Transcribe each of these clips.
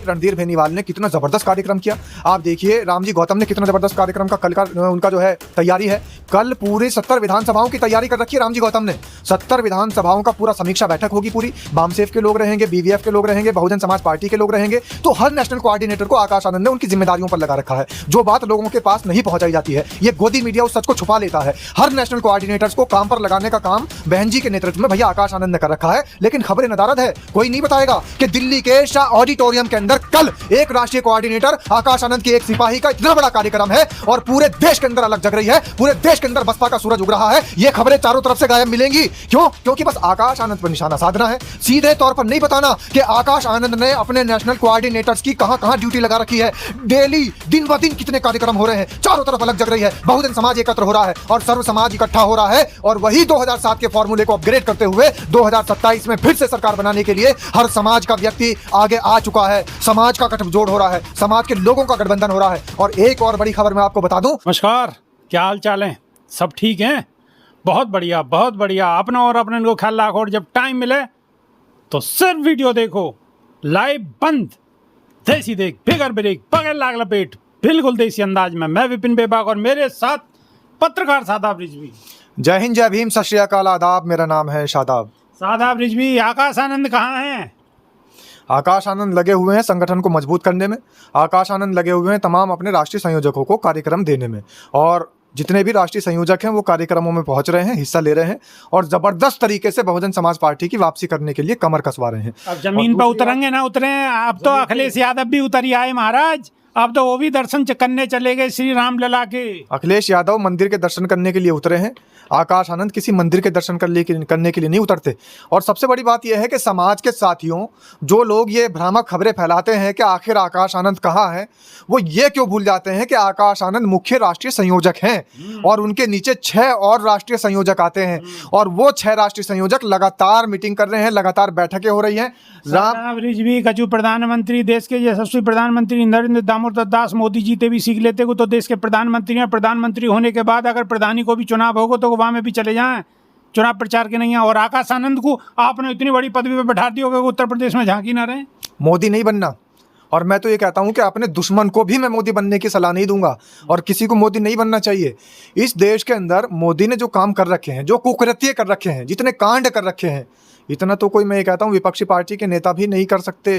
रणधीर बेनीवाल ने कितना जबरदस्त कार्यक्रम किया। आप देखिए रामजी गौतम ने कितना जबरदस्त कार्यक्रम का कल का उनका जो है तैयारी है। कल पूरे 70 विधानसभाओं की तैयारी कर रखी है रामजी गौतम ने। 70 विधानसभाओं का पूरा समीक्षा बैठक होगी पूरी। वामसेफ के लोग रहेंगे, बीवीएफ के लोग रहेंगे, बहुजन समाज पार्टी के लोग रहेंगे। तो हर नेशनल कोऑर्डिनेटर को आकाश आनंद ने उनकी जिम्मेदारियों पर लगा रखा है। जो बात लोगों के पास नहीं पहुंचाई जाती है, ये गोदी मीडिया उस सच को छुपा लेता है। हर नेशनल कोऑर्डिनेटर्स को काम पर लगाने का काम बहन जी के नेतृत्व में भैया आकाश आनंद ने कर रखा है। लेकिन खबरें नदारद है, कोई नहीं बताएगा कि दिल्ली के शाह ऑडिटोरियम के अंदर कल एक राष्ट्रीय कोऑर्डिनेटर आकाश आनंद के एक सिपाही का इतना बड़ा कार्यक्रम है और पूरे देश के अंदर अलग जग रही है। पूरे देश के अंदर बसपा का सूरज उग रहा है। ये खबरें चारों तरफ से गायब मिलेंगी। क्यों? क्योंकि बस आकाश आनंद पर निशाना साधना है। सीधे तौर पर नहीं बताना कि आकाश आनंद ने अपने नेशनल कोऑर्डिनेटर्स की कहां ड्यूटी लगा रखी है। डेली दिन ब दिन कितने कार्यक्रम हो रहे हैं, चारों तरफ अलग जग रही है। बहुजन समाज एकत्र हो रहा है और सर्व समाज इकट्ठा हो रहा है। और वही 2007 के फॉर्मूले को अपग्रेड करते हुए 2027 में फिर से सरकार बनाने के लिए हर समाज का व्यक्ति आगे आ चुका है। समाज का गठजोड़ हो रहा है, समाज के लोगों का गठबंधन हो रहा है। और एक और बड़ी खबर मैं आपको बता दूं। नमस्कार, क्या हाल चाल है? सब ठीक हैं? बहुत बढ़िया, बहुत बढ़िया। अपना और अपने को ख्याल रखो और जब टाइम मिले तो सिर्फ वीडियो देखो। लाइव बंद, देसी देख, बिगर ब्रेक, बगैर लाग लपेट, बिल्कुल देसी अंदाज में। मैं विपिन बेबाक और मेरे साथ पत्रकार शादाब रिजवी। जय हिंद, जय भीम, सत श्री अकाल, आदाब। मेरा नाम है शादाब। शादाब रिजवी, आकाश आनंद कहाँ हैं? आकाश आनंद लगे हुए हैं संगठन को मजबूत करने में। आकाश आनंद लगे हुए हैं तमाम अपने राष्ट्रीय संयोजकों को कार्यक्रम देने में। और जितने भी राष्ट्रीय संयोजक हैं वो कार्यक्रमों में पहुंच रहे हैं, हिस्सा ले रहे हैं और जबरदस्त तरीके से बहुजन समाज पार्टी की वापसी करने के लिए कमर कसवा रहे हैं। अब जमीन पर उतरेंगे ना उतरे, अब तो अखिलेश यादव भी उतर ही आए महाराज। अब तो वो भी दर्शन करने चले गए श्री राम लला के। अखिलेश यादव मंदिर के दर्शन करने के लिए उतरे हैं। आकाश आनंद किसी मंदिर के दर्शन करने के लिए नहीं उतरते। और सबसे बड़ी बात यह है कि समाज के साथियों, जो लोग ये भ्रामक खबरें फैलाते हैं कि आखिर आकाश आनंद कहाँ है, वो ये क्यों भूल जाते हैं कि आकाश आनंद मुख्य राष्ट्रीय संयोजक हैं और उनके नीचे 6 और राष्ट्रीय संयोजक आते हैं। और वो 6 राष्ट्रीय संयोजक लगातार मीटिंग कर रहे हैं, लगातार बैठकें हो रही हैं। राम रिजवी कचू प्रधानमंत्री, देश के यशस्वी प्रधानमंत्री नरेंद्र दामोदर दास मोदी जी ते भी सीख लेते को तो देश के प्रधानमंत्री हैं। प्रधानमंत्री होने के बाद अगर प्रधानी को भी चुनाव होगा तो वहां में भी चले जाएं, चुनाव प्रचार के नहीं है। और आकाश आनंद को आपने इतनी बड़ी पदवी पर बैठा दिया कि उत्तर प्रदेश में झांकी ना रहे। मोदी नहीं बनना। और मैं तो ये कहता हूं कि अपने दुश्मन को भी मैं मोदी बनने की सलाह नहीं दूंगा और किसी को मोदी नहीं बनना चाहिए। इस देश के अंदर मोदी ने जो काम कर रखे हैं, जो कुकृत्य कर रखे हैं, जितने कांड कर रखे हैं, इतना तो कोई, मैं ये कहता हूँ, विपक्षी पार्टी के नेता भी नहीं कर सकते।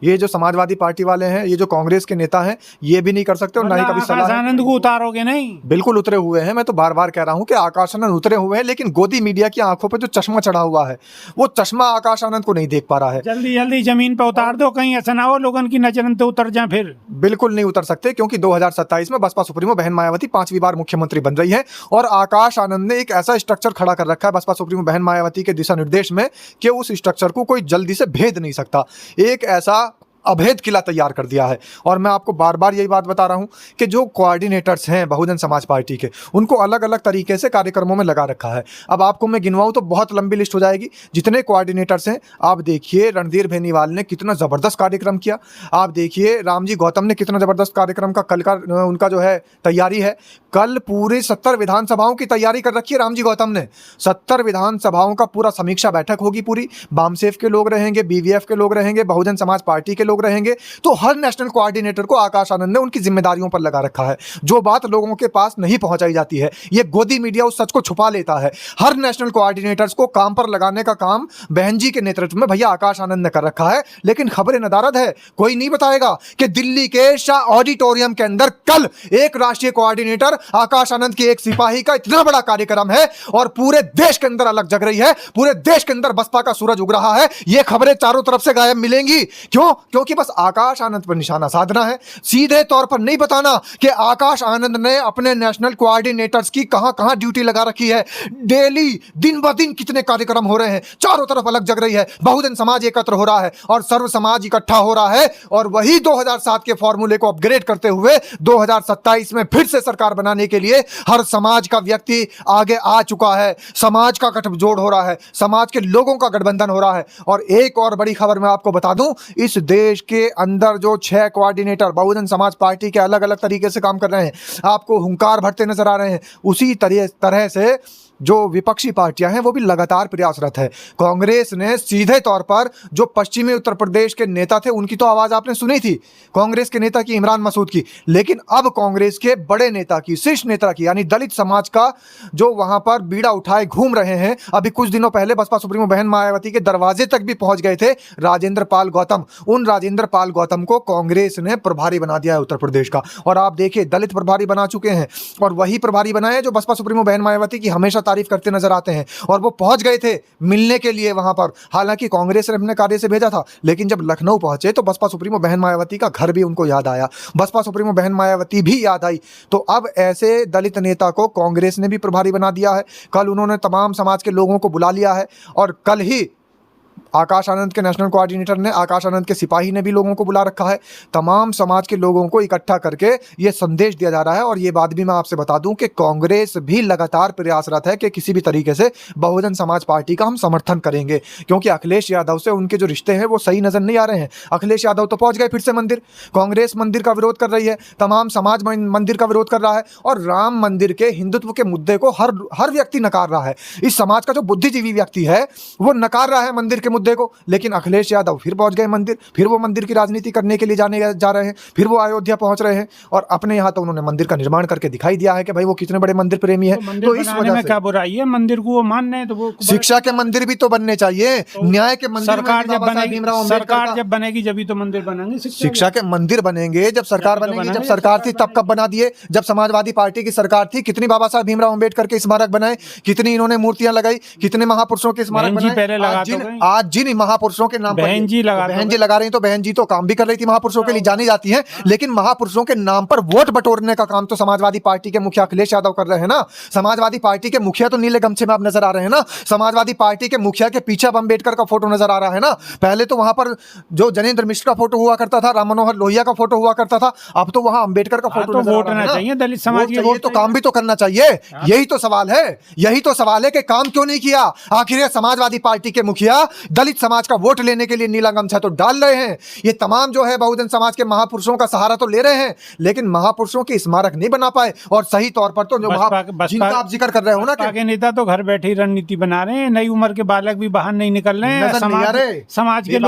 ये जो समाजवादी पार्टी वाले हैं, ये जो कांग्रेस के नेता हैं, ये भी नहीं कर सकते और ना ही कभी सलाह। आकाश आनंद को उतारोगे नहीं? बिल्कुल उतरे हुए हैं। मैं तो बार बार कह रहा हूँ कि आकाश आनंद उतरे हुए हैं, लेकिन गोदी मीडिया की आंखों पर जो चश्मा चढ़ा हुआ है, वो चश्मा आकाश आनंद को नहीं देख पा रहा है। जल्दी जल्दी जमीन पर उतार दो, कहीं ऐसा ना हो लोगों की नजर तो उतर जाए। फिर बिल्कुल नहीं उतर सकते, क्योंकि 2027 में बसपा सुप्रीमो बहन मायावती 5वीं बार मुख्यमंत्री बन रही है। और आकाश आनंद ने एक ऐसा स्ट्रक्चर खड़ा कर रखा है बसपा सुप्रीमो बहन मायावती के दिशा निर्देश में कि उस स्ट्रक्चर को कोई जल्दी से भेद नहीं सकता। एक ऐसा अभेद किला तैयार कर दिया है। और मैं आपको बार बार यही बात बता रहा हूं कि जो कोऑर्डिनेटर्स हैं बहुजन समाज पार्टी के, उनको अलग अलग तरीके से कार्यक्रमों में लगा रखा है। अब आपको मैं गिनवाऊं तो बहुत लंबी लिस्ट हो जाएगी जितने कोऑर्डिनेटर्स हैं। आप देखिए रणधीर बेनीवाल ने कितना जबरदस्त कार्यक्रम किया। आप देखिए रामजी गौतम ने कितना जबरदस्त कार्यक्रम का कल का उनका जो है तैयारी है। कल पूरे 70 विधानसभाओं की तैयारी कर रखी है रामजी गौतम ने। 70 विधानसभाओं का पूरा समीक्षा बैठक होगी पूरी। वामसेफ के लोग रहेंगे, बीवीएफ के लोग रहेंगे, बहुजन समाज पार्टी के लोग रहेंगे। तो हर नेशनल कोऑर्डिनेटर को आकाश आनंद ने उनकी जिम्मेदारियों पर लगा रखा है। जो बात लोगों के पास नहीं पहुंचाई जाती है, ये गोदी मीडिया उस सच को छुपा लेता है। हर नेशनल कोऑर्डिनेटर्स को काम पर लगाने का काम बहन जी के नेतृत्व में भैया आकाश आनंद ने कर रखा है। लेकिन खबरें नदारद है, कोई नहीं बताएगा कि दिल्ली के शाह ऑडिटोरियम के अंदर कल एक राष्ट्रीय कोऑर्डिनेटर आकाश आनंद के एक सिपाही का इतना बड़ा कार्यक्रम है और पूरे देश के अंदर अलग जग रही है। पूरे देश के अंदर बसपा का सूरज उग रहा है। ये खबरें चारों तरफ से गायब मिलेंगी। क्यों? क्योंकि बस आकाश आनंद पर निशाना साधना है। सीधे तौर पर नहीं बताना कि आकाश आनंद ने अपने नेशनल कोऑर्डिनेटर्स की कहां ड्यूटी लगा रखी है। डेली दिन ब दिन कितने कार्यक्रम हो रहे हैं, चारों तरफ अलग जग रही है। बहुजन समाज एकत्र हो रहा है और सर्व समाज इकट्ठा हो रहा है। और वही 2007 के फॉर्मूले को अपग्रेड करते हुए 2027 में फिर से सरकार बनाने के लिए हर समाज का व्यक्ति आगे आ चुका है। समाज का गठजोड़ हो रहा है, समाज के लोगों का गठबंधन हो रहा है। और एक और बड़ी खबर मैं आपको बता दूं, इस देश प्रदेश के अंदर जो 6 कोऑर्डिनेटर बहुजन समाज पार्टी के अलग अलग तरीके से काम कर रहे हैं, आपको हुंकार भरते नजर आ रहे हैं, उसी तरह से जो विपक्षी पार्टियां हैं वो भी लगातार प्रयासरत है। कांग्रेस ने सीधे तौर पर जो पश्चिमी उत्तर प्रदेश के नेता थे उनकी तो आवाज आपने सुनी थी, कांग्रेस के नेता की, इमरान मसूद की, लेकिन अब कांग्रेस के बड़े नेता की, शीर्ष नेता की, यानी दलित समाज का जो वहां पर बीड़ा उठाए घूम रहे हैं। अभी कुछ दिनों पहले बसपा सुप्रीमो बहन मायावती के दरवाजे तक भी पहुंच गए थे राजेंद्र पाल गौतम। उन राजेंद्र पाल गौतम को कांग्रेस ने प्रभारी बना दिया है उत्तर प्रदेश का, और आप देखिए दलित प्रभारी बना चुके हैं, और वही प्रभारी बनाए हैं जो बसपा सुप्रीमो बहन मायावती की हमेशा तारीफ करते नजर आते हैं। और वो पहुंच गए थे मिलने के लिए वहां पर, हालांकि कांग्रेस ने अपने कार्य से भेजा था, लेकिन जब लखनऊ पहुंचे तो बसपा सुप्रीमो बहन मायावती का घर भी उनको याद आया, बसपा सुप्रीमो बहन मायावती भी याद आई। तो अब ऐसे दलित नेता को कांग्रेस ने भी प्रभारी बना दिया है। कल उन्होंने तमाम समाज के लोगों को बुला लिया है, और कल ही आकाश आनंद के नेशनल कोऑर्डिनेटर ने, आकाश आनंद के सिपाही ने भी लोगों को बुला रखा है। तमाम समाज के लोगों को इकट्ठा करके ये संदेश दिया जा रहा है। और ये बात भी मैं आपसे बता दूं कि कांग्रेस भी लगातार प्रयासरत है कि किसी भी तरीके से बहुजन समाज पार्टी का हम समर्थन करेंगे, क्योंकि अखिलेश यादव से उनके जो रिश्ते हैं वो सही नजर नहीं आ रहे हैं। अखिलेश यादव तो पहुंच गए फिर से मंदिर, कांग्रेस मंदिर का विरोध कर रही है, तमाम समाज मंदिर का विरोध कर रहा है, और राम मंदिर के, हिंदुत्व के मुद्दे को हर व्यक्ति नकार रहा है। इस समाज का जो बुद्धिजीवी व्यक्ति है वो नकार रहा है मंदिर के मुद्दे को, लेकिन अखिलेश यादव फिर पहुंच गए मंदिर, फिर वो मंदिर की राजनीति करने के लिए जा रहे हैं, फिर वो अयोध्या पहुंच रहे हैं, और अपने यहां तो उन्होंने मंदिर का निर्माण करके दिखाई दिया है कि भाई वो कितने बड़े मंदिर प्रेमी है। तो इस वजह से क्या बुराई है, मंदिर को वो मानने हैं तो वो शिक्षा के मंदिर भी तो बनने चाहिए, न्याय के मंदिर। सरकार जब बनेगी जब ही तो मंदिर बनेंगे, शिक्षा के मंदिर बनेंगे जब सरकार बनेगी। जब सरकार थी तब कब बना दिए? जब समाजवादी पार्टी की सरकार थी, कितनी बाबा साहब भीमराव अंबेडकर के स्मारक बनाए, कितनी इन्होंने मूर्तियां लगाई, कितने महापुरुषों के स्मारक बनाए। आज जिन महापुरुषों के नाम बहन जी लगा रही हैं, तो बहन जी तो काम भी कर रही थी, महापुरुषों के लिए जानी जाती हैं, लेकिन महापुरुषों के नाम पर वोट बटोरने का काम तो समाजवादी पार्टी के मुखिया अखिलेश यादव कर रहे हैं ना। समाजवादी पार्टी के मुखिया तो नीले गमछे में आप नजर आ रहे हैं ना। समाजवादी पार्टी के मुखिया के पीछे अब अंबेडकर का फोटो नजर आ रहा है ना। पहले तो वहां पर जो जनेंद्र मिश्र का फोटो हुआ करता था, राम मनोहर लोहिया का फोटो हुआ करता था, अब तो वहां अंबेडकर का फोटो नजर आ रहा है ना। चाहिए दलित समाज के वोट तो काम भी तो करना चाहिए। यही तो सवाल है, यही तो सवाल है कि काम क्यों नहीं किया। आखिर समाजवादी पार्टी के मुखिया दलित समाज का वोट लेने के लिए नीला गमछा तो डाल रहे हैं, ये तमाम जो है बहुजन समाज के महापुरुषों का सहारा तो ले रहे हैं, लेकिन महापुरुषों के स्मारक नहीं बना पाए। और सही तौर पर तो जो जिनका आप जिक्र कर रहे हो ना कि नेता तो घर बैठे रणनीति बना रहे हैं, नई उम्र के बालक भी बाहर नहीं निकल रहे हैं, समाज के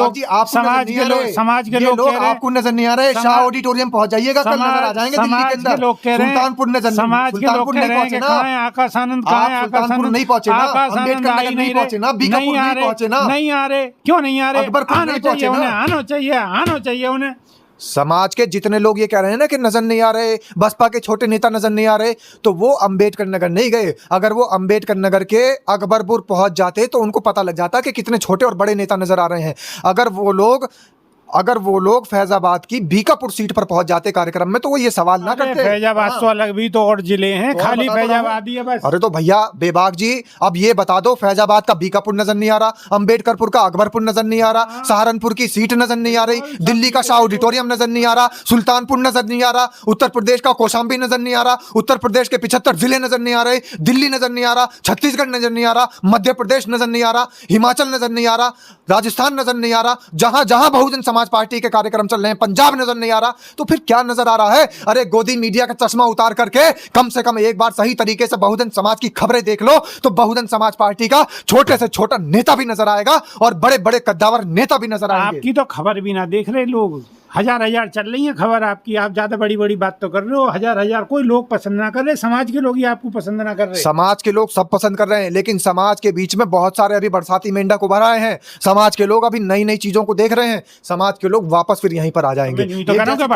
लोग आपको नजर नहीं आ रहे। शाह ऑडिटोरियम पहुंच जाइएगा, कल नजर आ जाएंगे दिल्ली के अंदर। सुल्तानपुर नजर, सुल्तानपुर नहीं पहुंचे ना, आकाश आनंद सुल्तानपुर नहीं पहुंचे ना, अम्बेडकर नगर नहीं पहुंचे ना, बीकापुर नहीं पहुंचे ना। नहीं आ रहे, क्यों नहीं आ रहे? आना चाहिए उन्हें। समाज के जितने लोग ये कह रहे हैं ना कि नजर नहीं आ रहे, बसपा के छोटे नेता नजर नहीं आ रहे, तो वो अंबेडकर नगर नहीं गए। अगर वो अंबेडकर नगर के अकबरपुर पहुंच जाते तो उनको पता लग जाता कि कितने छोटे और बड़े नेता नजर आ रहे हैं। अगर वो लोग फैजाबाद की बीकापुर सीट पर पहुंच जाते कार्यक्रम में तो वो ये सवाल ना करते। फैजाबाद तो अलग भी तो और जिले हैं, खाली फैजाबाद ही है बस। अरे तो भैया बेबाक जी, अब ये बता दो, फैजाबाद का बीकापुर नजर नहीं आ रहा, अंबेडकरपुर का अकबरपुर नजर नहीं आ रहा, सहारनपुर की सीट नजर नहीं आ रही, दिल्ली का शाह ऑडिटोरियम नजर नहीं आ रहा, सुल्तानपुर नजर नहीं आ रहा, उत्तर प्रदेश का कौशाम्बी नजर नहीं आ रहा, उत्तर प्रदेश के 75 जिले नजर नहीं आ रहे, दिल्ली नजर नहीं आ रहा, छत्तीसगढ़ नजर नहीं आ रहा, मध्य प्रदेश नजर नहीं आ रहा, हिमाचल नजर नहीं आ रहा, राजस्थान नजर नहीं आ रहा, जहां जहां बहुजन समाज पार्टी के कार्यक्रम चल रहे हैं, पंजाब नजर नहीं आ रहा, तो फिर क्या नजर आ रहा है? अरे गोदी मीडिया का चश्मा उतार करके कम से कम एक बार सही तरीके से बहुजन समाज की खबरें देख लो, तो बहुजन समाज पार्टी का छोटे से छोटा नेता भी नजर आएगा और बड़े बड़े कद्दावर नेता भी नजर आएंगे। आपकी तो खबर भी ना देख रहे लोग, हजार चल रही है खबर आपकी, आप ज्यादा बड़ी बात तो कर रहे हो। हजार कोई लोग पसंद ना कर रहे, समाज के लोग ही आपको पसंद ना कर रहे। समाज के लोग सब पसंद कर रहे हैं, लेकिन समाज के बीच में बहुत सारे अभी बरसाती मेंढक को भर आए हैं। समाज के लोग अभी नई चीजों को देख रहे हैं, समाज के लोग वापस फिर यहीं पर आ जाएंगे। तो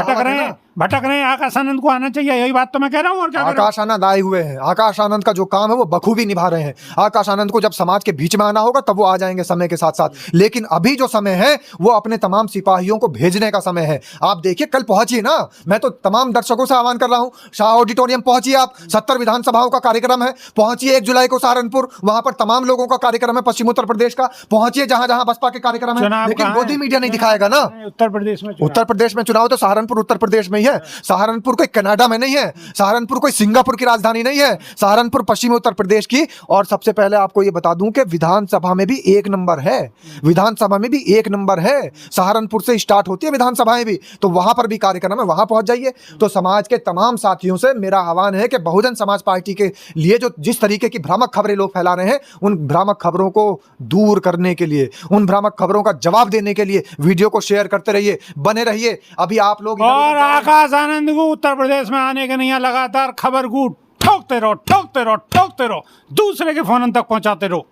भटक रहे हैं, आकाश आनंद को आना चाहिए, यही बात तो मैं कह रहा हूँ। और क्या आकाश आनंद आए हुए हैं, आकाश आनंद का जो काम है वो बखूबी निभा रहे हैं। आकाश आनंद को जब समाज के बीच में आना होगा तब वो आ जाएंगे समय के साथ साथ, लेकिन अभी जो समय है वो अपने तमाम सिपाहियों को भेजने का समय है। आप देखिए कल पहुंचिए ना, मैं तो तमाम दर्शकों से आह्वान कर रहा हूं, शाह ऑडिटोरियम पहुंचिए आप, 70 विधानसभाओं का कार्यक्रम है, पहुंचिए 1 जुलाई को सहारनपुर, वहां पर तमाम लोगों का कार्यक्रम है पश्चिम उत्तर प्रदेश का, पहुंचिए जहां जहां बसपा के कार्यक्रम है, लेकिन मोदी मीडिया नहीं दिखाएगा ना। उत्तर प्रदेश में चुनाव तो सहारनपुर उत्तर प्रदेश में ही है, सहारनपुर कोई कनाडा में नहीं है, सहारनपुर कोई सिंगापुर की राजधानी नहीं है, सहारनपुर पश्चिमी उत्तर प्रदेश की। और सबसे पहले आपको ये बता दूं कि विधानसभा में भी 1 नंबर है, विधानसभा में भी 1 नंबर है। सहारनपुर से स्टार्ट होती है विधानसभाएं भी, तो वहां पर भी कार्यक्रम है, वहां पहुंच जाइए। तो समाज के तमाम साथियों से मेरा आह्वान है कि बहुजन समाज पार्टी के लिए जो जिस तरीके की भ्रामक खबरें लोग फैला रहे हैं, उन भ्रामक खबरों को दूर करने के लिए, उन भ्रामक खबरों का जवाब देने के लिए वीडियो को शेयर करते रहिए, बने रहिए। अभी आप लोग और आकाश आनंद को उत्तर प्रदेश में आने के नहीं है, लगातार खबर को ठोकते रहो, ठोकते रहो, ठोकते रहो, दूसरे के फोन तक पहुंचाते रहो।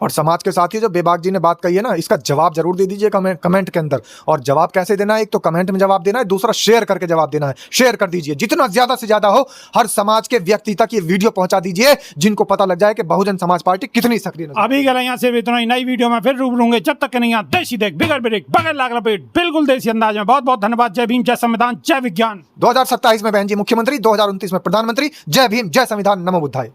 और समाज के साथी जो बेबाक जी ने बात कही है ना, इसका जवाब जरूर दे दीजिए कमेंट के अंदर। और जवाब कैसे देना है? एक तो कमेंट में जवाब देना है, दूसरा शेयर करके जवाब देना है। शेयर कर दीजिए, जितना ज्यादा से ज्यादा हो, हर समाज के व्यक्ति तक ये वीडियो पहुंचा दीजिए, जिनको पता लग जाए कि बहुजन समाज पार्टी कितनी सक्रिय है। अभी के लिए यहाँ से इतना ही, नई वीडियो में फिर रूबरू होंगे। जब तक के नहीं यहाँ देशी देख बिगड़ बिरिक बगैर लाग लपेट, बिल्कुल देसी अंदाज में। बहुत बहुत धन्यवाद। जय भीम, जय संविधान, जय विज्ञान। 2027 में बहन जी मुख्यमंत्री, 2029 में प्रधानमंत्री। जय भीम, जय संविधान, नमो बुद्धाय।